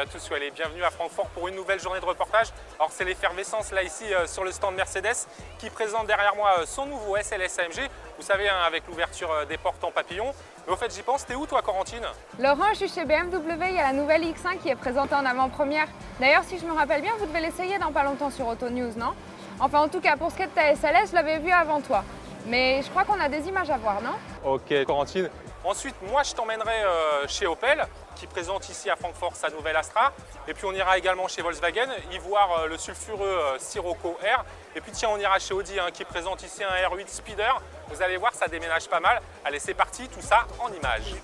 à tous, soyez les bienvenus à Francfort pour une nouvelle journée de reportage. Alors c'est l'effervescence là ici sur le stand Mercedes qui présente derrière moi son nouveau SLS AMG. Vous savez, hein, avec l'ouverture des portes en papillon. Mais au fait j'y pense, t'es où toi Corentine? Laurent, je suis chez BMW, il y a la nouvelle X1 qui est présentée en avant-première. D'ailleurs, si je me rappelle bien, vous devez l'essayer dans pas longtemps sur Auto News, non? Enfin, en tout cas, pour ce qui est de ta SLS, je l'avais vue avant toi. Mais je crois qu'on a des images à voir, non? Ok Corentine. Ensuite, moi je t'emmènerai chez Opel, qui présente ici à Francfort sa nouvelle Astra. Et puis on ira également chez Volkswagen, y voir le sulfureux Sirocco R. Et puis tiens, on ira chez Audi, hein, qui présente ici un R8 Speeder. Vous allez voir, ça déménage pas mal. Allez, c'est parti, tout ça en images.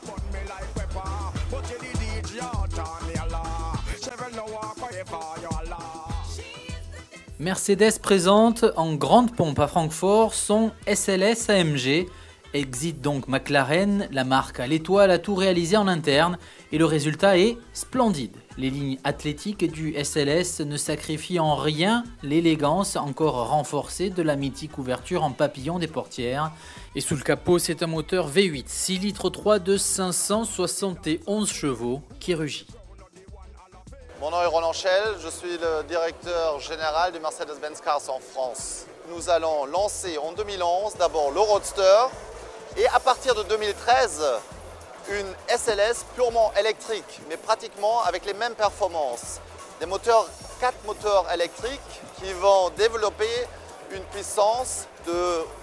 Mercedes présente en grande pompe à Francfort son SLS AMG. Exit donc McLaren, la marque à l'étoile a tout réalisé en interne et le résultat est splendide. Les lignes athlétiques du SLS ne sacrifient en rien l'élégance encore renforcée de la mythique ouverture en papillon des portières. Et sous le capot, c'est un moteur V8 6 litres 3 de 571 chevaux qui rugit. Mon nom est Roland Schell, je suis le directeur général de Mercedes-Benz Cars en France. Nous allons lancer en 2011 d'abord le Roadster et à partir de 2013 une SLS purement électrique mais pratiquement avec les mêmes performances. Des moteurs, 4 moteurs électriques qui vont développer une puissance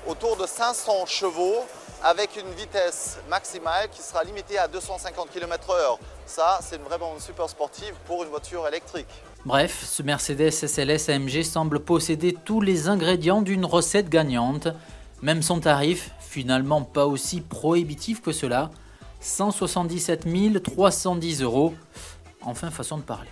autour de 500 chevaux avec une vitesse maximale qui sera limitée à 250 km/h. Ça, c'est vraiment une super sportive pour une voiture électrique. Bref, ce Mercedes SLS AMG semble posséder tous les ingrédients d'une recette gagnante. Même son tarif, finalement pas aussi prohibitif que cela, 177 310 €. Enfin, façon de parler.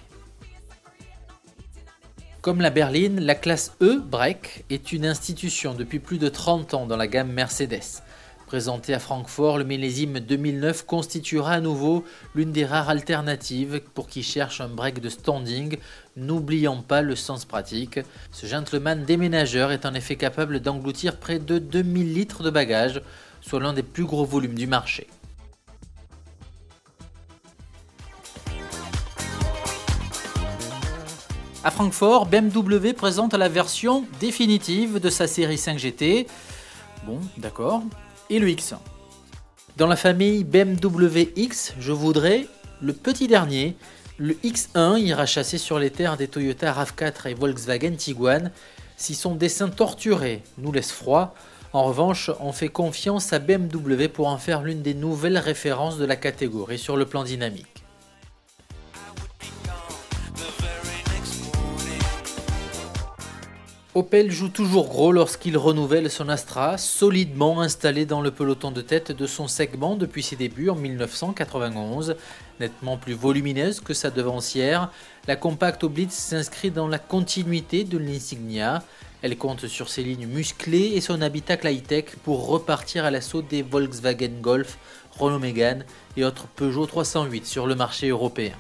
Comme la berline, la classe E Break est une institution depuis plus de 30 ans dans la gamme Mercedes. Présenté à Francfort, le millésime 2009 constituera à nouveau l'une des rares alternatives pour qui cherche un break de standing, n'oublions pas le sens pratique. Ce gentleman déménageur est en effet capable d'engloutir près de 2000 litres de bagages, soit l'un des plus gros volumes du marché. À Francfort, BMW présente la version définitive de sa série 5 GT. Bon, d'accord. Et le X1. Dans la famille BMW X, je voudrais le petit dernier. Le X1 ira chasser sur les terres des Toyota RAV4 et Volkswagen Tiguan. Si son dessin torturé nous laisse froid, en revanche, on fait confiance à BMW pour en faire l'une des nouvelles références de la catégorie sur le plan dynamique. Opel joue toujours gros lorsqu'il renouvelle son Astra, solidement installé dans le peloton de tête de son segment depuis ses débuts en 1991. Nettement plus volumineuse que sa devancière, la compacte Blitz s'inscrit dans la continuité de l'Insignia. Elle compte sur ses lignes musclées et son habitacle high-tech pour repartir à l'assaut des Volkswagen Golf, Renault Mégane et autres Peugeot 308 sur le marché européen.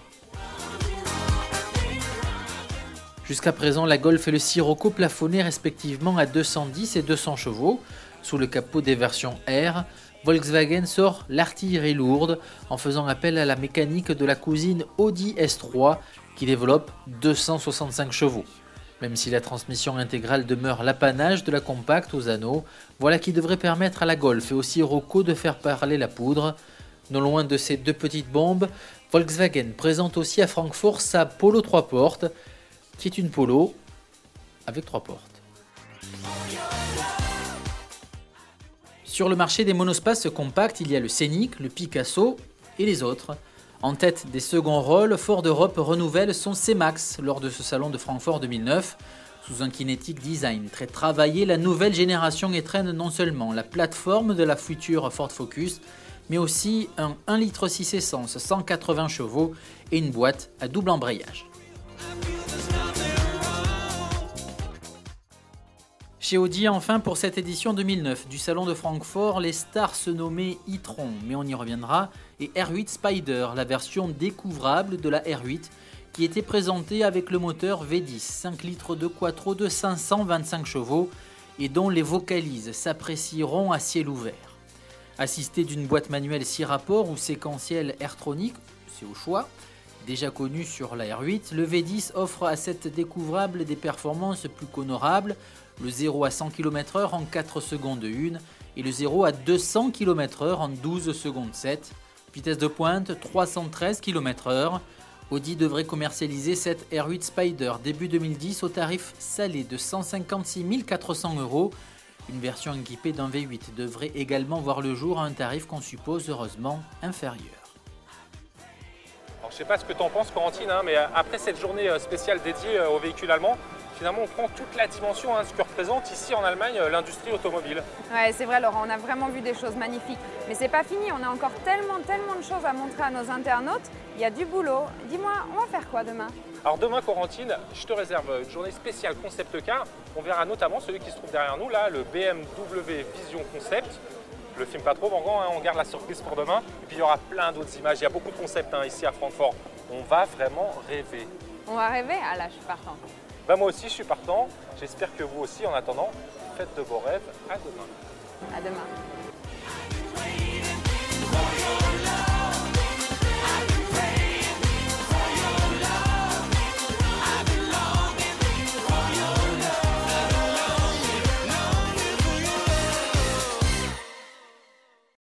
Jusqu'à présent, la Golf et le Sirocco plafonnaient respectivement à 210 et 200 chevaux. Sous le capot des versions R, Volkswagen sort l'artillerie lourde en faisant appel à la mécanique de la cousine Audi S3 qui développe 265 chevaux. Même si la transmission intégrale demeure l'apanage de la compacte aux anneaux, voilà qui devrait permettre à la Golf et au Sirocco de faire parler la poudre. Non loin de ces deux petites bombes, Volkswagen présente aussi à Francfort sa Polo 3 portes, qui est une Polo avec 3 portes. Sur le marché des monospaces compacts, il y a le Scénic, le Picasso et les autres. En tête des seconds rôles, Ford Europe renouvelle son C-Max lors de ce salon de Francfort 2009. Sous un kinétique design très travaillé, la nouvelle génération étraîne non seulement la plateforme de la future Ford Focus, mais aussi un 1,6 litre essence 180 chevaux et une boîte à double embrayage. Chez Audi, enfin, pour cette édition 2009 du salon de Francfort, les stars se nommaient e-tron, mais on y reviendra, et R8 Spider, la version découvrable de la R8, qui était présentée avec le moteur V10, 5 litres de quattro de 525 chevaux, et dont les vocalises s'apprécieront à ciel ouvert. Assisté d'une boîte manuelle 6 rapports ou séquentielle Airtronic, c'est au choix, Déjà connu sur la R8, le V10 offre à cette découvrable des performances plus qu'honorables, le 0 à 100 km/h en 4 secondes 1 et le 0 à 200 km/h en 12 secondes 7. Vitesse de pointe 313 km/h. Audi devrait commercialiser cette R8 Spider début 2010 au tarif salé de 156 400 €. Une version équipée d'un V8 devrait également voir le jour à un tarif qu'on suppose heureusement inférieur. Alors, je ne sais pas ce que tu en penses, Corentine, mais après cette journée spéciale dédiée aux véhicules allemands, finalement on prend toute la dimension, ce que représente ici en Allemagne l'industrie automobile. Ouais, c'est vrai Laurent, on a vraiment vu des choses magnifiques. Mais c'est pas fini, on a encore tellement de choses à montrer à nos internautes. Il y a du boulot. Dis-moi, on va faire quoi demain? Alors demain, Corentine, je te réserve une journée spéciale Concept Car. On verra notamment celui qui se trouve derrière nous, là, le BMW Vision Concept. Je le filme pas trop, on garde la surprise pour demain. Et puis il y aura plein d'autres images, il y a beaucoup de concepts ici à Francfort. On va vraiment rêver. On va rêver? Ah là, je suis partante. Moi aussi, je suis partant. J'espère que vous aussi. En attendant, faites de beaux rêves. À demain. À demain.